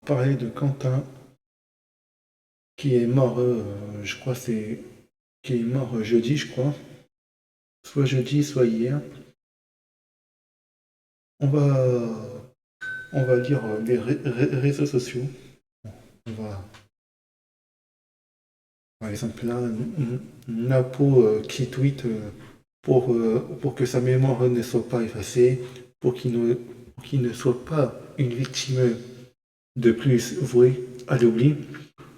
Parler de Quentin qui est mort, je crois qui est mort jeudi, je crois, soit jeudi, soit hier. On va on va lire les réseaux sociaux. On va par exemple là, Napo qui tweet pour que sa mémoire ne soit pas effacée, pour qu'il ne soit pas une victime de plus vouée à l'oubli,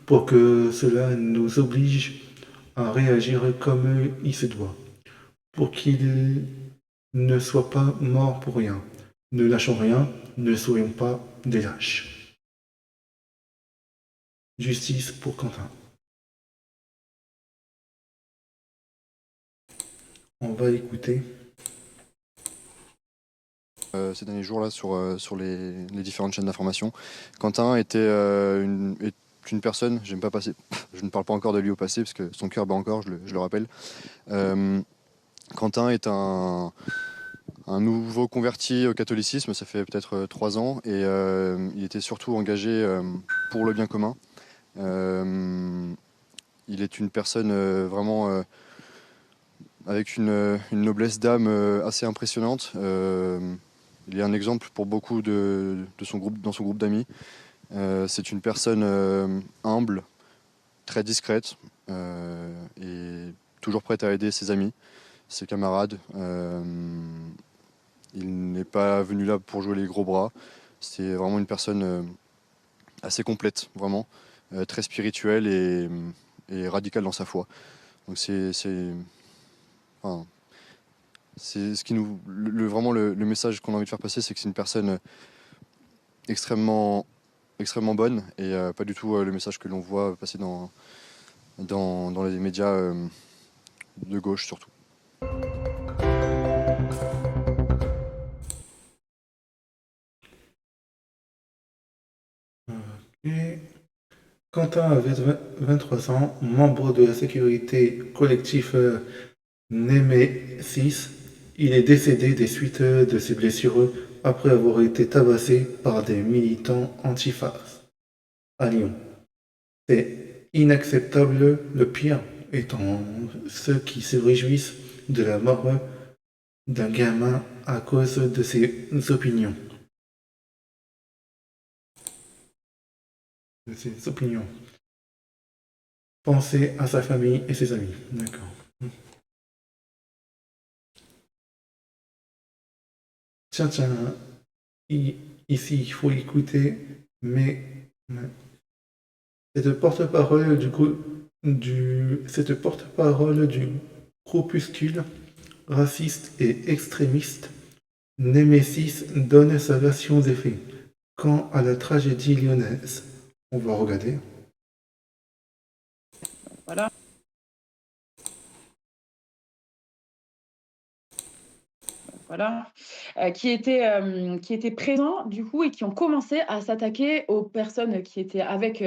pour que cela nous oblige à réagir comme il se doit, pour qu'il ne soit pas mort pour rien. Ne lâchons rien, ne soyons pas des lâches. Justice pour Quentin. On va écouter. Ces derniers jours là sur les différentes chaînes d'information. Quentin est une personne, j'aime pas passer, je ne parle pas encore de lui au passé parce que son cœur bat encore, je le rappelle. Euh, Quentin est un nouveau converti au catholicisme, ça fait peut-être 3 ans, et il était surtout engagé pour le bien commun. Euh, il est une personne vraiment avec une noblesse d'âme assez impressionnante. Il est un exemple pour beaucoup de son groupe, dans son groupe d'amis. C'est une personne humble, très discrète et toujours prête à aider ses amis, ses camarades. Il n'est pas venu là pour jouer les gros bras. C'est vraiment une personne assez complète, vraiment, très spirituelle et radicale dans sa foi. Donc enfin, c'est ce qui nous, vraiment le message qu'on a envie de faire passer, c'est que c'est une personne extrêmement, extrêmement bonne et pas du tout le message que l'on voit passer dans les médias de gauche surtout. Et Quentin avait 23 ans, membre de la sécurité collective Némésis. Il est décédé des suites de ses blessures après avoir été tabassé par des militants antifas à Lyon. C'est inacceptable, le pire étant ceux qui se réjouissent de la mort d'un gamin à cause de ses opinions. De ses opinions. Pensez à sa famille et ses amis. D'accord. Tiens, tiens, ici, il faut écouter, mais cette porte-parole cette porte-parole du groupuscule raciste et extrémiste, Némésis donne sa version des faits. Quant à la tragédie lyonnaise, on va regarder. Voilà. Voilà, qui étaient présents du coup et qui ont commencé à s'attaquer aux personnes qui étaient avec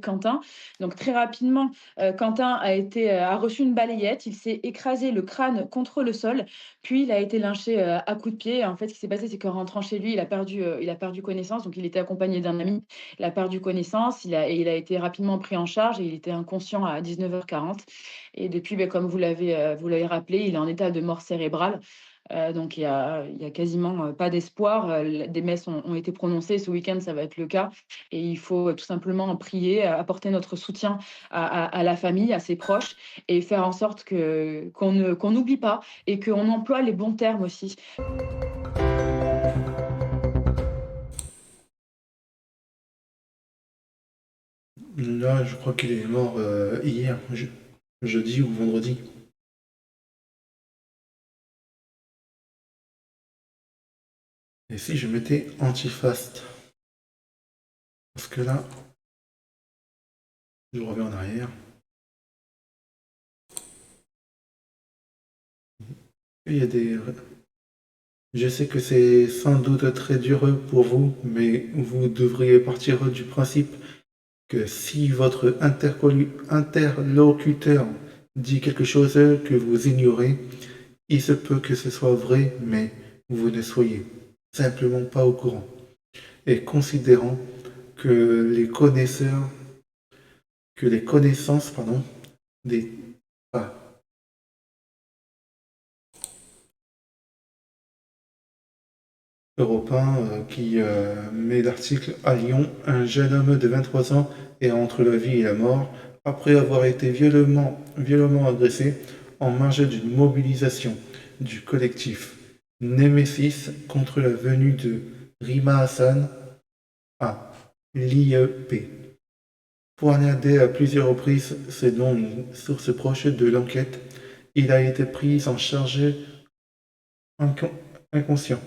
Quentin. Donc très rapidement, Quentin a reçu une balayette, il s'est écrasé le crâne contre le sol, puis il a été lynché à coups de pied. En fait, ce qui s'est passé, c'est qu'en rentrant chez lui, il a perdu connaissance. Donc il était accompagné d'un ami, il a perdu connaissance, il a été rapidement pris en charge et il était inconscient à 19h40. Et depuis, beh, comme vous l'avez rappelé, il est en état de mort cérébrale. Donc il y a quasiment, pas d'espoir, des messes ont été prononcées. Ce week-end, ça va être le cas et il faut, tout simplement prier, apporter notre soutien à la famille, à ses proches et faire en sorte qu'on n'oublie pas et qu'on emploie les bons termes aussi. Là, je crois qu'il est mort hier, jeudi ou vendredi. Et si je mettais antifast? Parce que là, je reviens en arrière. Il y a des... Je sais que c'est sans doute très dur pour vous, mais vous devriez partir du principe que si votre interlocuteur dit quelque chose que vous ignorez, il se peut que ce soit vrai, mais vous ne soyez simplement pas au courant. Et considérant que les connaisseurs, que les connaissances, des ah, Europe 1 qui met l'article à Lyon, un jeune homme de 23 ans est entre la vie et la mort après avoir été violemment agressé en marge d'une mobilisation du collectif Némésis contre la venue de Rima Hassan à l'IEP. Poignardé à plusieurs reprises, selon une source proche de l'enquête, il a été pris en charge inconscient.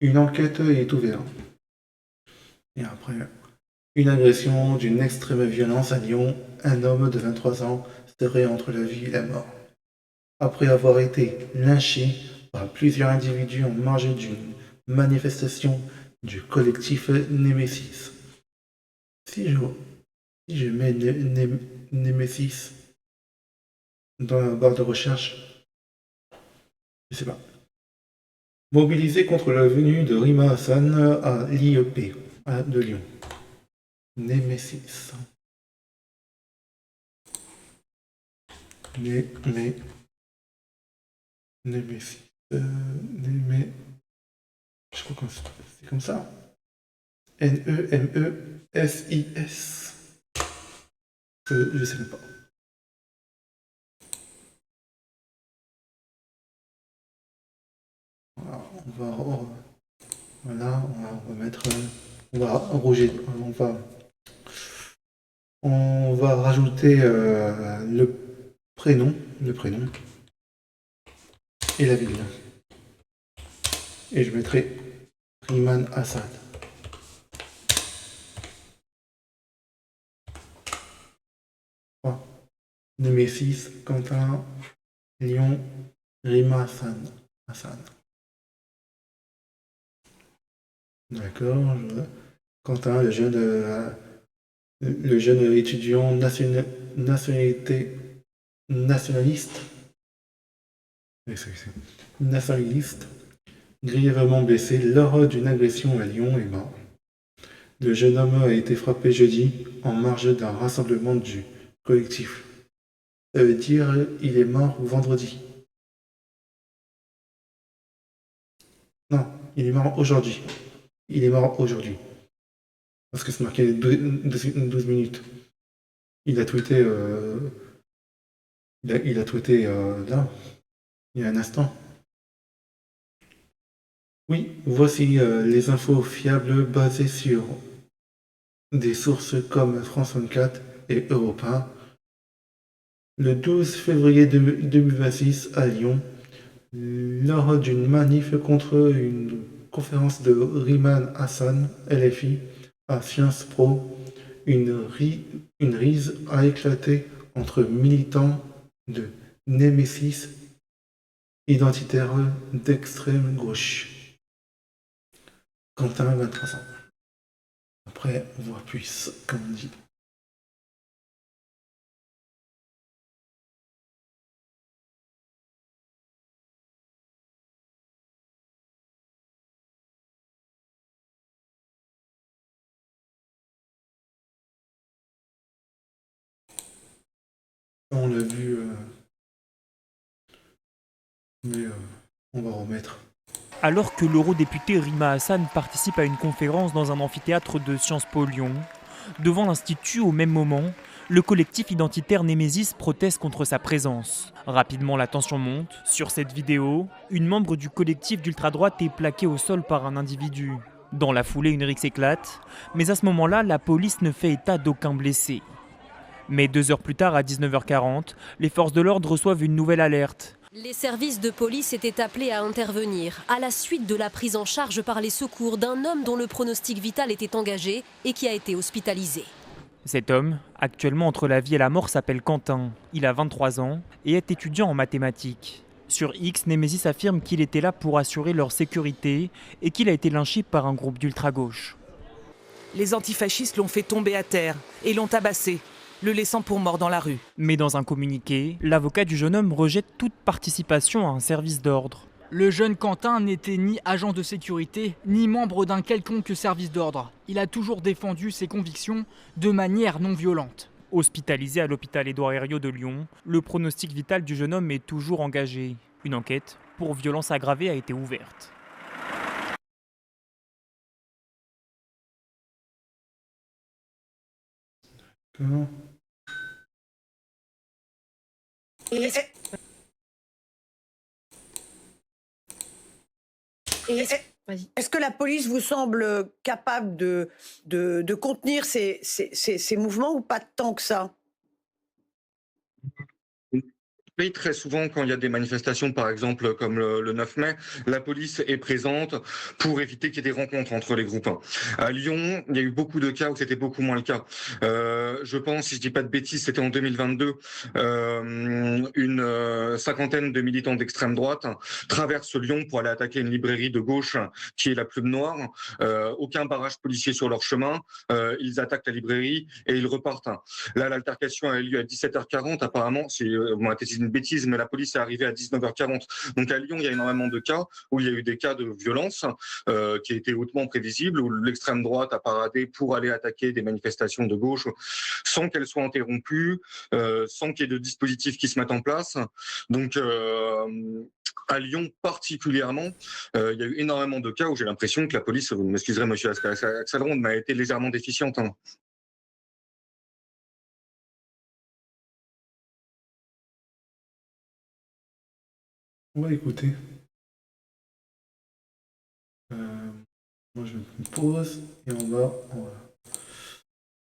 Une enquête est ouverte. Et après, une agression d'une extrême violence à Lyon, un homme de 23 ans serait entre la vie et la mort. Après avoir été lynché par plusieurs individus en marge d'une manifestation du collectif Némésis. Si je mets Némésis dans la barre de recherche, je sais pas. Mobilisé contre la venue de Rima Hassan à l'IEP de Lyon. Némésis. Némésis. Je crois que c'est comme ça. Nemesis. Je sais même pas. Voilà, on va remettre, on va rouger, on va rajouter le prénom et la ville. Et je mettrai Riman Assad. Némésis, Quentin, Lyon, Rima Hassan. D'accord. Quentin, le jeune étudiant nationaliste, grièvement blessé lors d'une agression à Lyon est mort. Le jeune homme a été frappé jeudi en marge d'un rassemblement du collectif. Ça veut dire il est mort vendredi. Non, il est mort aujourd'hui. Il est mort aujourd'hui. Parce que c'est marqué 12 minutes. Il a tweeté il a tweeté là, il y a un instant. Oui, voici les infos fiables basées sur des sources comme France 24 et Europe 1. Le 12 février 2026 à Lyon, lors d'une manif contre une conférence de Riman Hassan, LFI, à Sciences Po, une rise a éclaté entre militants de Némésis identitaire d'extrême gauche. Quentin, 23 ans. Après, voire plus, comme on dit. On l'a vu, mais on va remettre. Alors que l'eurodéputé Rima Hassan participe à une conférence dans un amphithéâtre de Sciences Po Lyon, devant l'Institut au même moment, le collectif identitaire Némésis proteste contre sa présence. Rapidement, la tension monte. Sur cette vidéo, une membre du collectif d'ultra-droite est plaquée au sol par un individu. Dans la foulée, une rixe éclate, mais à ce moment-là, la police ne fait état d'aucun blessé. Mais 2 heures plus tard, à 19h40, les forces de l'ordre reçoivent une nouvelle alerte. Les services de police étaient appelés à intervenir à la suite de la prise en charge par les secours d'un homme dont le pronostic vital était engagé et qui a été hospitalisé. Cet homme, actuellement entre la vie et la mort, s'appelle Quentin. Il a 23 ans et est étudiant en mathématiques. Sur X, Némésis affirme qu'il était là pour assurer leur sécurité et qu'il a été lynché par un groupe d'ultra-gauche. Les antifascistes l'ont fait tomber à terre et l'ont tabassé, le laissant pour mort dans la rue. Mais dans un communiqué, l'avocat du jeune homme rejette toute participation à un service d'ordre. Le jeune Quentin n'était ni agent de sécurité, ni membre d'un quelconque service d'ordre. Il a toujours défendu ses convictions de manière non violente. Hospitalisé à l'hôpital Édouard Herriot de Lyon, le pronostic vital du jeune homme est toujours engagé. Une enquête pour violence aggravée a été ouverte. Comment? Est-ce que la police vous semble capable de contenir ces mouvements ou pas tant que ça? Oui, très souvent, quand il y a des manifestations, par exemple, comme le 9 mai, la police est présente pour éviter qu'il y ait des rencontres entre les groupes. À Lyon, il y a eu beaucoup de cas où c'était beaucoup moins le cas. Je pense, si je dis pas de bêtises, c'était en 2022, une cinquantaine de militants d'extrême droite traversent Lyon pour aller attaquer une librairie de gauche qui est la Plume Noire. Aucun barrage policier sur leur chemin. Ils attaquent la librairie et ils repartent. Là, l'altercation a eu lieu à 17h40. Apparemment, c'est une bêtise, mais la police est arrivée à 19h40. Donc à Lyon, il y a énormément de cas où il y a eu des cas de violence qui étaient hautement prévisibles, où l'extrême droite a paradé pour aller attaquer des manifestations de gauche sans qu'elles soient interrompues, sans qu'il y ait de dispositifs qui se mettent en place. Donc à Lyon particulièrement, il y a eu énormément de cas où j'ai l'impression que la police, vous m'excuserez monsieur Axelrod, mais a été légèrement déficiente. On va écouter. Moi, je me pose et on va.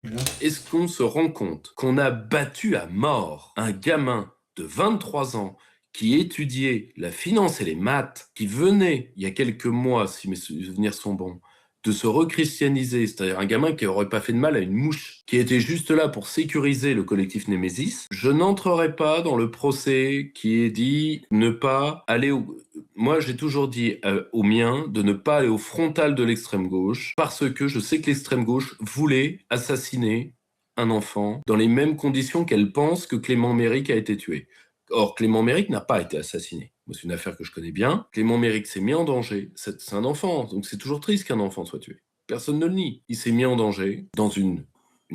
Et là, Est-ce qu'on se rend compte qu'on a battu à mort un gamin de 23 ans qui étudiait la finance et les maths, qui venait, il y a quelques mois, si mes souvenirs sont bons, de se rechristianiser, c'est-à-dire un gamin qui n'aurait pas fait de mal à une mouche, qui était juste là pour sécuriser le collectif Némésis, je n'entrerai pas dans le procès qui est dit ne pas aller au... Moi, j'ai toujours dit aux miens de ne pas aller au frontal de l'extrême gauche, parce que je sais que l'extrême gauche voulait assassiner un enfant dans les mêmes conditions qu'elle pense que Clément Méric a été tué. Or, Clément Méric n'a pas été assassiné. Moi, c'est une affaire que je connais bien. Clément Méric s'est mis en danger. C'est un enfant, donc c'est toujours triste qu'un enfant soit tué. Personne ne le nie. Il s'est mis en danger dans une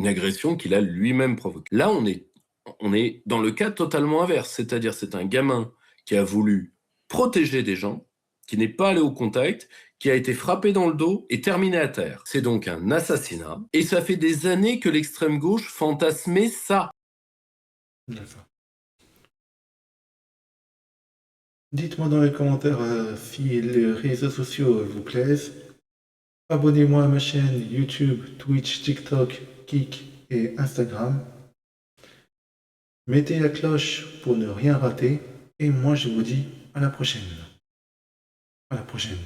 agression qu'il a lui-même provoquée. Là, on est dans le cas totalement inverse. C'est-à-dire, c'est un gamin qui a voulu protéger des gens, qui n'est pas allé au contact, qui a été frappé dans le dos et terminé à terre. C'est donc un assassinat. Et ça fait des années que l'extrême gauche fantasmait ça. d'accord. Dites-moi dans les commentaires si les réseaux sociaux vous plaisent. Abonnez-moi à ma chaîne YouTube, Twitch, TikTok, Kik et Instagram. Mettez la cloche pour ne rien rater. Et moi, je vous dis à la prochaine. À la prochaine.